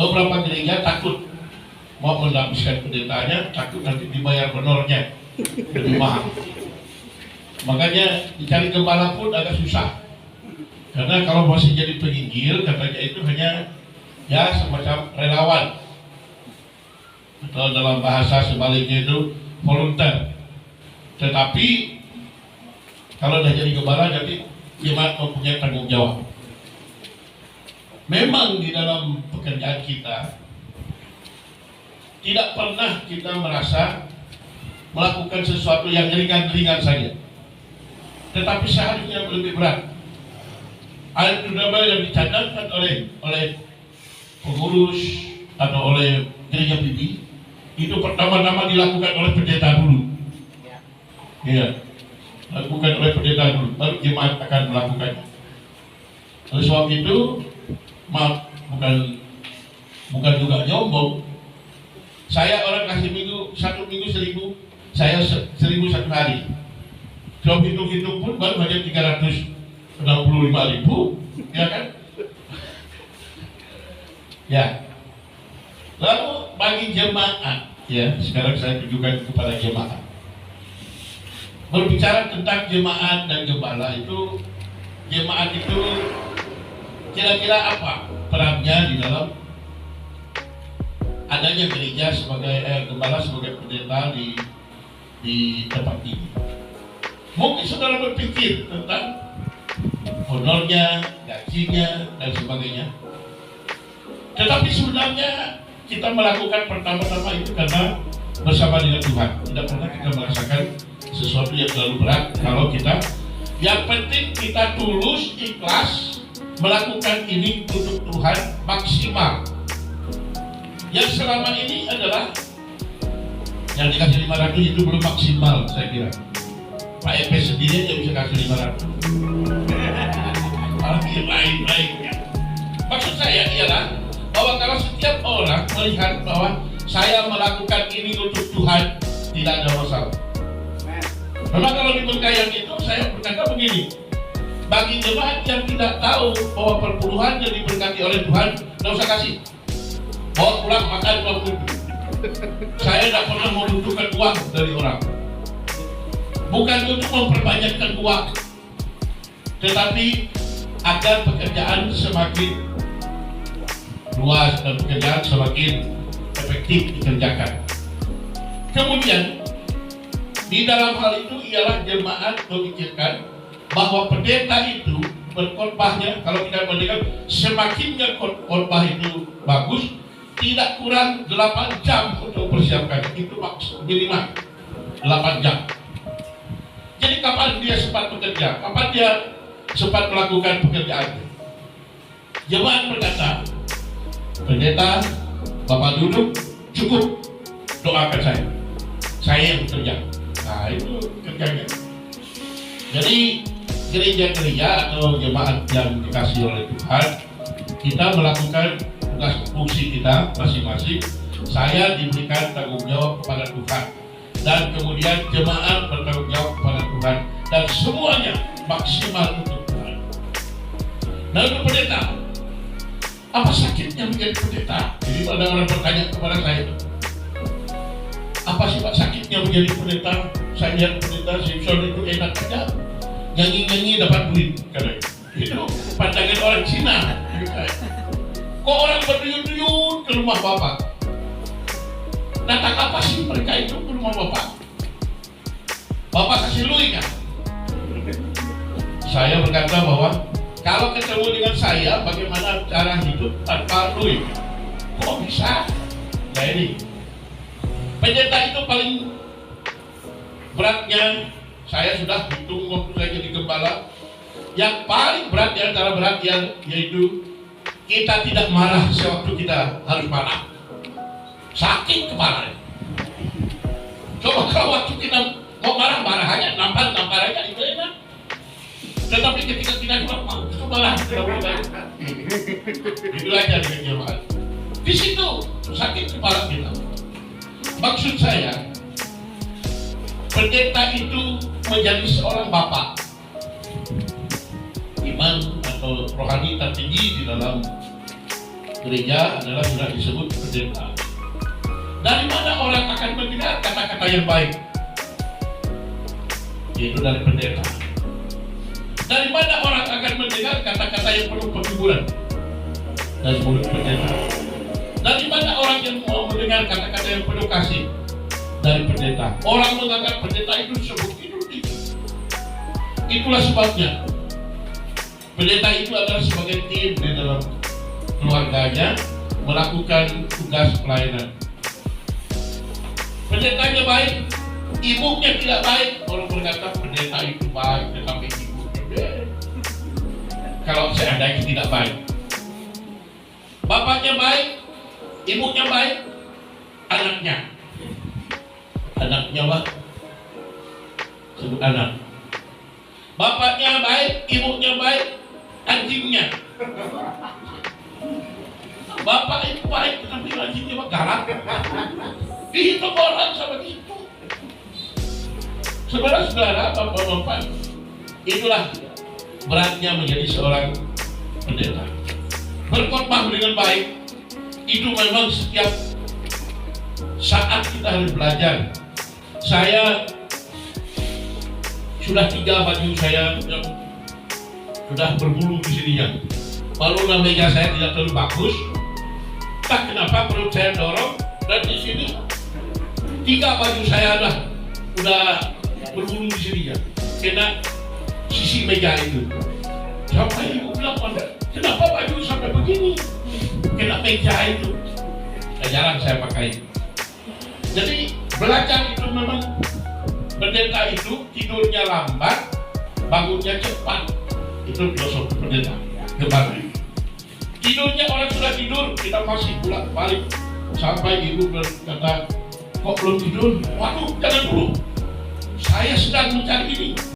Beberapa gereja takut mau mendampingkan pendetanya, takut nanti dibayar honornya lebih mahal. Makanya dicari gembala pun agak susah. Karena kalau masih jadi penginjil, katanya itu hanya ya semacam relawan. Atau dalam bahasa sebaliknya itu volunteer. Tetapi kalau sudah jadi gembala, jadi jemaat mempunyai tanggung jawab. Memang di dalam pekerjaan kita tidak pernah kita merasa melakukan sesuatu yang ringan-ringan saja, tetapi seharusnya lebih berat. Ayat terutama yang dicadangkan oleh pengurus atau oleh gereja bibi itu pertama-tama dilakukan oleh pendeta dulu. Ya, lakukan oleh pendeta dulu, baru jemaat akan melakukannya. Oleh sebab itu, maaf, bukan juga nyombong. Saya orang kasih minggu, 1 minggu 1.000, saya 1.000 satu hari. Kalau hitung-hitung pun baru hanya 365.000, ya kan? Ya. Lalu bagi jemaat, ya sekarang saya tunjukkan kepada jemaat. Berbicara tentang jemaat dan gembala itu, jemaat itu kira-kira apa perannya di dalam adanya gereja sebagai gembala sebagai pendeta di tempat ini. Mungkin saudara berpikir tentang honornya, gajinya dan sebagainya. Tetapi sebenarnya kita melakukan pertama-tama itu karena bersama dengan Tuhan. Tidak pernah kita merasakan sesuatu yang terlalu berat kalau kita. Yang penting kita tulus, ikhlas melakukan ini untuk Tuhan maksimal. Yang selama ini adalah yang dikasih 500 itu belum maksimal, saya kira. Pak EP sendiri yang bisa kasih 500. Arti lain-lainnya. Maksud saya ialah bahwa kalau setiap orang melihat bahwa saya melakukan ini untuk Tuhan, tidak ada masalah. Memang kalau di bengkai yang itu saya berkata begini, bagi jemaat yang tidak tahu bahwa perpuluhan yang diberkati oleh Tuhan, tidak usah kasih. Bawa pulang makan waktu itu. Saya tidak pernah membutuhkan uang dari orang. Bukan untuk memperbanyakkan uang, tetapi agar pekerjaan semakin luas dan pekerjaan semakin efektif dikerjakan. Kemudian di dalam hal itu ialah jemaat memikirkan bahwa pendeta itu berkhotbahnya, kalau kita mendengar semakinnya khotbah itu bagus, tidak kurang 8 jam untuk persiapkan. Itu minimal 8 jam. Jadi kapan dia sempat bekerja? Kapan dia sempat melakukan pekerjaannya? Jemaat berkata, pendeta, Bapak duduk, cukup, doakan saya yang bekerja. Nah itu kerjanya. Jadi gereja-gereja atau jemaat yang dikasih oleh Tuhan, kita melakukan tugas fungsi kita masing-masing. Saya diberikan tanggung jawab kepada Tuhan, dan kemudian jemaat bertanggung jawab kepada Tuhan, dan semuanya maksimal untuk Tuhan. Nah untuk pendeta, apa sakitnya menjadi pendeta? Jadi ada orang bertanya kepada saya, apa sih Pak sakitnya menjadi pendeta? Saya lihat pendeta Simpson itu enak aja, nyanyi-nyanyi dapat duit, katanya. Itu pandangan orang Cina. Kok orang berduyun-duyun ke rumah Bapak? Datang apa sih mereka itu ke rumah Bapak? Bapak kasih lui kan? Saya berkata bahwa kalau ketemu dengan saya, bagaimana cara hidup tanpa lui? Kok bisa? Nah ini pendeta itu paling beratnya, saya sudah hitung waktu saya jadi gembala. Yang paling berat di antara berat yaitu kita tidak marah sewaktu kita harus marah. Sakit kepala. Coba kalau waktu kita mau marah aja, nampar aja itu enak. Tetapi ketika kita mau marah, itu aja dengan jemaat. Di situ sakit kepala kita. Maksud saya, pendeta itu menjadi seorang bapak iman atau rohani tertinggi di dalam gereja adalah sudah disebut pendeta. Dari mana orang akan mendengar kata-kata yang baik? Yaitu dari pendeta. Dari mana orang akan mendengar kata-kata yang penuh penghiburan? Dari mulut pendeta. Dari mana orang yang mau mendengar kata-kata yang penuh kasih? Dari pendeta. Orang menganggap pendeta itu sebut hidup itu. Itulah sebabnya pendeta itu adalah sebagai tim di dalam keluarganya melakukan tugas pelayanan. Pendetanya baik, ibunya tidak baik, orang berkata pendeta itu baik, tetapi ibunya kalau seandainya tidak baik. Bapaknya baik, ibunya baik, anaknya Pak, sebut anak. Bapaknya baik, ibunya baik, anjingnya. Bapak itu baik, tetapi anjingnya mah galak. Dihitung orang sama itu. Saudara-saudara, bapak-bapak, itulah beratnya menjadi seorang pendeta. Berkhotbah dengan baik, itu memang setiap saat kita harus belajar. Saya sudah 3 baju saya yang sudah berbulu di sininya. Lalu meja saya tidak terlalu bagus. Tak kenapa perut saya dorong dan di sini 3 baju saya udah berbulu di sininya. Kena sisi meja itu. Sampai ibu bilang, kenapa baju sampai begini? Kena meja itu. Jarang saya pakai. Jadi belajar itu memang pendeta itu tidurnya lambat, bangunnya cepat. Itu filosofi pendeta. Kembali. Tidurnya orang sudah tidur, kita masih pulang balik sampai ibu berkata, kok belum tidur? Waduh, jangan dulu. Saya sedang mencari ini.